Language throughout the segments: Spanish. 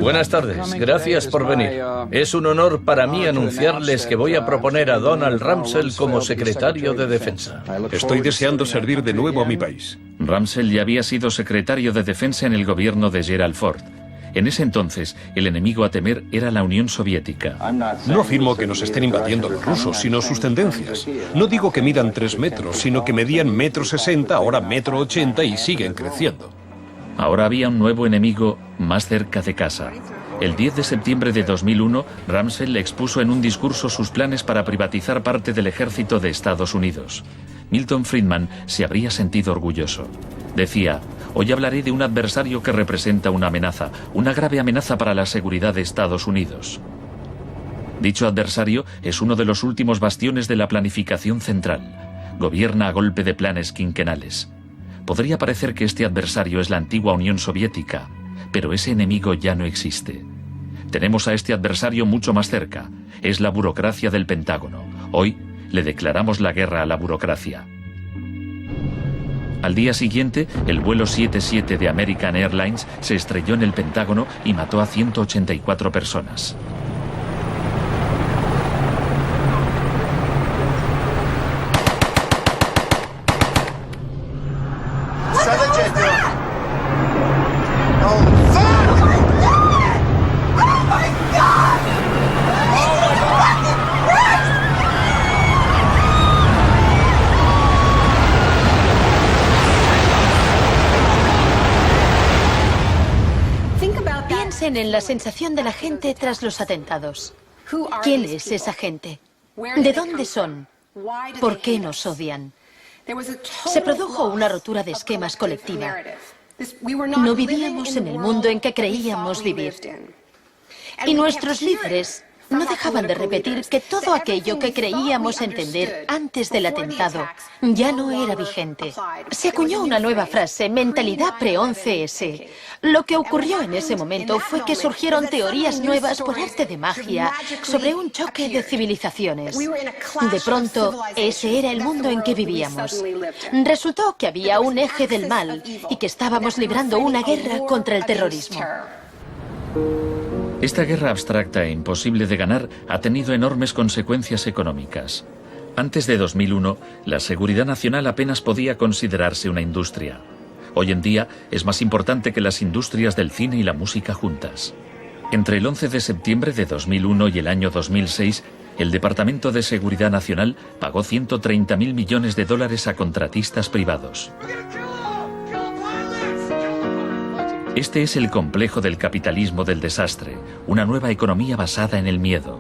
Buenas tardes, gracias por venir. Es un honor para mí anunciarles que voy a proponer a Donald Rumsfeld como secretario de Defensa. Estoy deseando servir de nuevo a mi país. Rumsfeld ya había sido secretario de Defensa en el gobierno de Gerald Ford. En ese entonces, el enemigo a temer era la Unión Soviética. No afirmo que nos estén invadiendo los rusos, sino sus tendencias. No digo que midan 3 metros, sino que medían 1,60 m, ahora 1,80 m y siguen creciendo. Ahora había un nuevo enemigo más cerca de casa. El 10 de septiembre de 2001, Rumsfeld expuso en un discurso sus planes para privatizar parte del ejército de Estados Unidos. Milton Friedman se habría sentido orgulloso. Decía: hoy hablaré de un adversario que representa una amenaza, una grave amenaza para la seguridad de Estados Unidos. Dicho adversario es uno de los últimos bastiones de la planificación central. Gobierna a golpe de planes quinquenales. Podría parecer que este adversario es la antigua Unión Soviética, pero ese enemigo ya no existe. Tenemos a este adversario mucho más cerca. Es la burocracia del Pentágono. Hoy le declaramos la guerra a la burocracia. Al día siguiente, el vuelo 77 de American Airlines se estrelló en el Pentágono y mató a 184 personas. En la sensación de la gente tras los atentados. ¿Quién es esa gente? ¿De dónde son? ¿Por qué nos odian? Se produjo una rotura de esquemas colectiva. No vivíamos en el mundo en que creíamos vivir. Y nuestros líderes no dejaban de repetir que todo aquello que creíamos entender antes del atentado ya no era vigente. Se acuñó una nueva frase, mentalidad pre-11S. Lo que ocurrió en ese momento fue que surgieron teorías nuevas por arte de magia sobre un choque de civilizaciones. De pronto, ese era el mundo en que vivíamos. Resultó que había un eje del mal y que estábamos librando una guerra contra el terrorismo. Esta guerra abstracta e imposible de ganar ha tenido enormes consecuencias económicas. Antes de 2001, la seguridad nacional apenas podía considerarse una industria. Hoy en día es más importante que las industrias del cine y la música juntas. Entre el 11 de septiembre de 2001 y el año 2006, el Departamento de Seguridad Nacional pagó $130.000 millones a contratistas privados. Este es el complejo del capitalismo del desastre, una nueva economía basada en el miedo.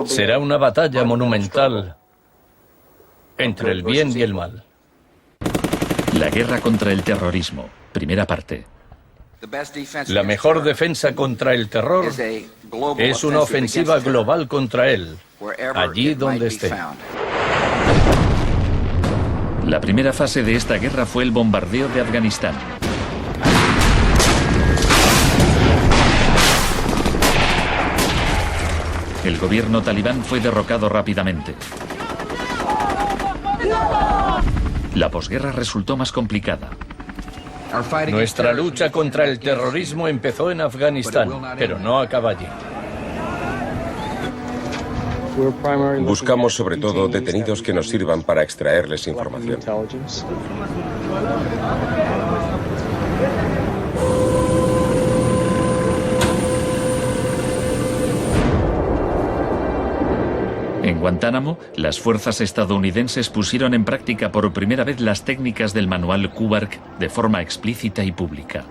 Será una batalla monumental entre el bien y el mal. La guerra contra el terrorismo, primera parte. La mejor defensa contra el terror es una ofensiva global contra él, allí donde esté. La primera fase de esta guerra fue el bombardeo de Afganistán. El gobierno talibán fue derrocado rápidamente. La posguerra resultó más complicada. Nuestra lucha contra el terrorismo empezó en Afganistán, pero no acaba allí. Buscamos sobre todo detenidos que nos sirvan para extraerles información. En Guantánamo, las fuerzas estadounidenses pusieron en práctica por primera vez las técnicas del manual Kubark de forma explícita y pública.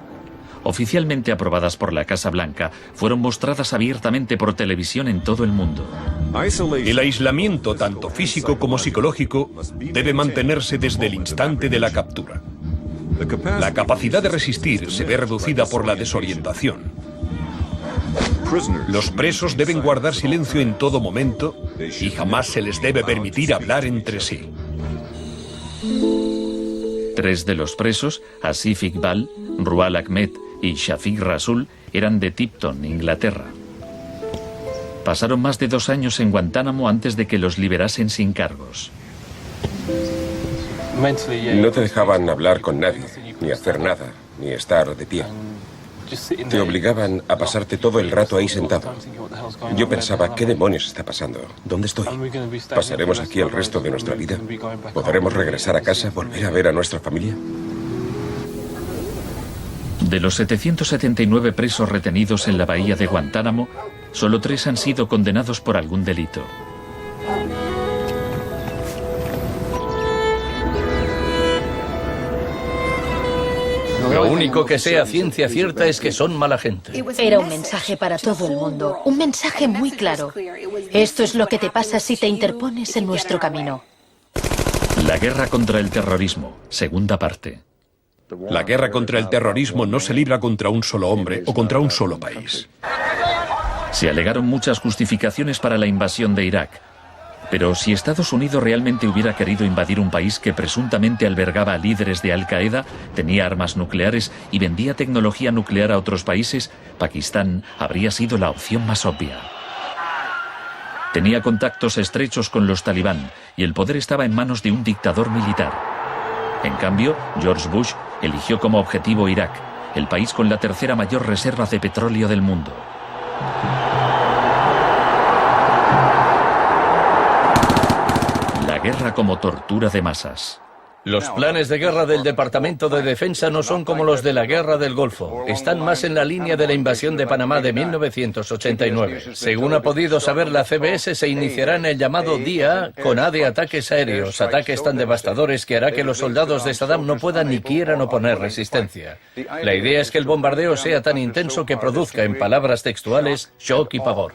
Oficialmente aprobadas por la Casa Blanca, fueron mostradas abiertamente por televisión en todo el mundo. El aislamiento, tanto físico como psicológico, debe mantenerse desde el instante de la captura. La capacidad de resistir se ve reducida por la desorientación. Los presos deben guardar silencio en todo momento y jamás se les debe permitir hablar entre sí. 3 de los presos, Asif Iqbal, Rual Ahmed y Shafiq Rasul, eran de Tipton, Inglaterra. Pasaron más de 2 años en Guantánamo antes de que los liberasen sin cargos. No te dejaban hablar con nadie, ni hacer nada, ni estar de pie. Te obligaban a pasarte todo el rato ahí sentado. Yo pensaba, ¿qué demonios está pasando? ¿Dónde estoy? ¿Pasaremos aquí el resto de nuestra vida? ¿Podremos regresar a casa, volver a ver a nuestra familia? De los 779 presos retenidos en la bahía de Guantánamo, solo 3 han sido condenados por algún delito. Lo único que sé a ciencia cierta es que son mala gente. Era un mensaje para todo el mundo, un mensaje muy claro. Esto es lo que te pasa si te interpones en nuestro camino. La guerra contra el terrorismo, segunda parte. La guerra contra el terrorismo no se libra contra un solo hombre o contra un solo país. Se alegaron muchas justificaciones para la invasión de Irak. Pero si Estados Unidos realmente hubiera querido invadir un país que presuntamente albergaba a líderes de Al-Qaeda, tenía armas nucleares y vendía tecnología nuclear a otros países, Pakistán habría sido la opción más obvia. Tenía contactos estrechos con los talibán y el poder estaba en manos de un dictador militar. En cambio, George Bush eligió como objetivo Irak, el país con la tercera mayor reserva de petróleo del mundo. La guerra como tortura de masas. Los planes de guerra del Departamento de Defensa no son como los de la Guerra del Golfo. Están más en la línea de la invasión de Panamá de 1989. Según ha podido saber la CBS, se iniciará en el llamado Día A con A de ataques aéreos, ataques tan devastadores que hará que los soldados de Saddam no puedan ni quieran oponer resistencia. La idea es que el bombardeo sea tan intenso que produzca, en palabras textuales, shock y pavor.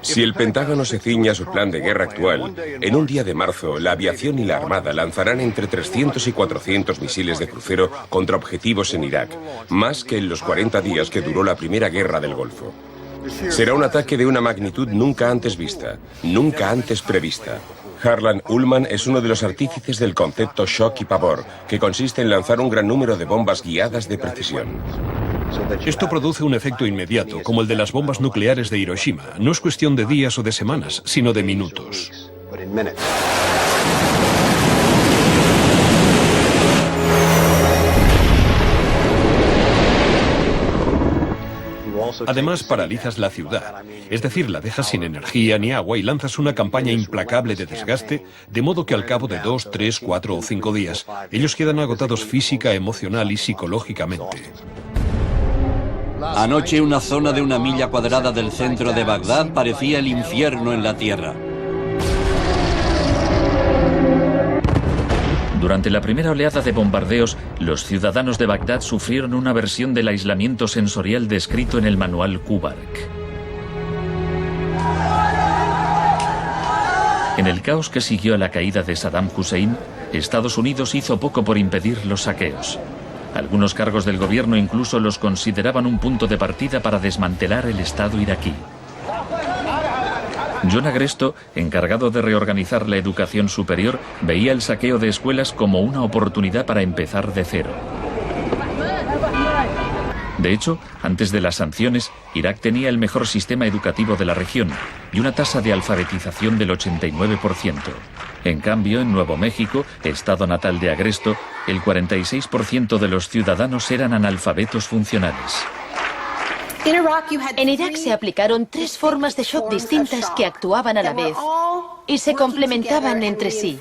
Si el Pentágono se ciña a su plan de guerra actual, en un día de marzo, la aviación y la armada lanzarán entre 300 y 400 misiles de crucero contra objetivos en Irak, más que en los 40 días que duró la primera guerra del Golfo. Será un ataque de una magnitud nunca antes vista, nunca antes prevista. Harlan Ullman es uno de los artífices del concepto shock y pavor, que consiste en lanzar un gran número de bombas guiadas de precisión. Esto produce un efecto inmediato, como el de las bombas nucleares de Hiroshima. No es cuestión de días o de semanas, sino de minutos. Además, paralizas la ciudad, es decir, la dejas sin energía ni agua y lanzas una campaña implacable de desgaste, de modo que al cabo de 2, 3, 4 o 5 días, ellos quedan agotados física, emocional y psicológicamente. Anoche una zona de 1 milla cuadrada del centro de Bagdad parecía el infierno en la tierra. Durante la primera oleada de bombardeos, los ciudadanos de Bagdad sufrieron una versión del aislamiento sensorial descrito en el manual Kubark. En el caos que siguió a la caída de Saddam Hussein, Estados Unidos hizo poco por impedir los saqueos. Algunos cargos del gobierno incluso los consideraban un punto de partida para desmantelar el Estado iraquí. John Agresto, encargado de reorganizar la educación superior, veía el saqueo de escuelas como una oportunidad para empezar de cero. De hecho, antes de las sanciones, Irak tenía el mejor sistema educativo de la región y una tasa de alfabetización del 89%. En cambio, en Nuevo México, estado natal de Agresto, el 46% de los ciudadanos eran analfabetos funcionales. En Irak se aplicaron 3 formas de shock distintas que actuaban a la vez y se complementaban entre sí.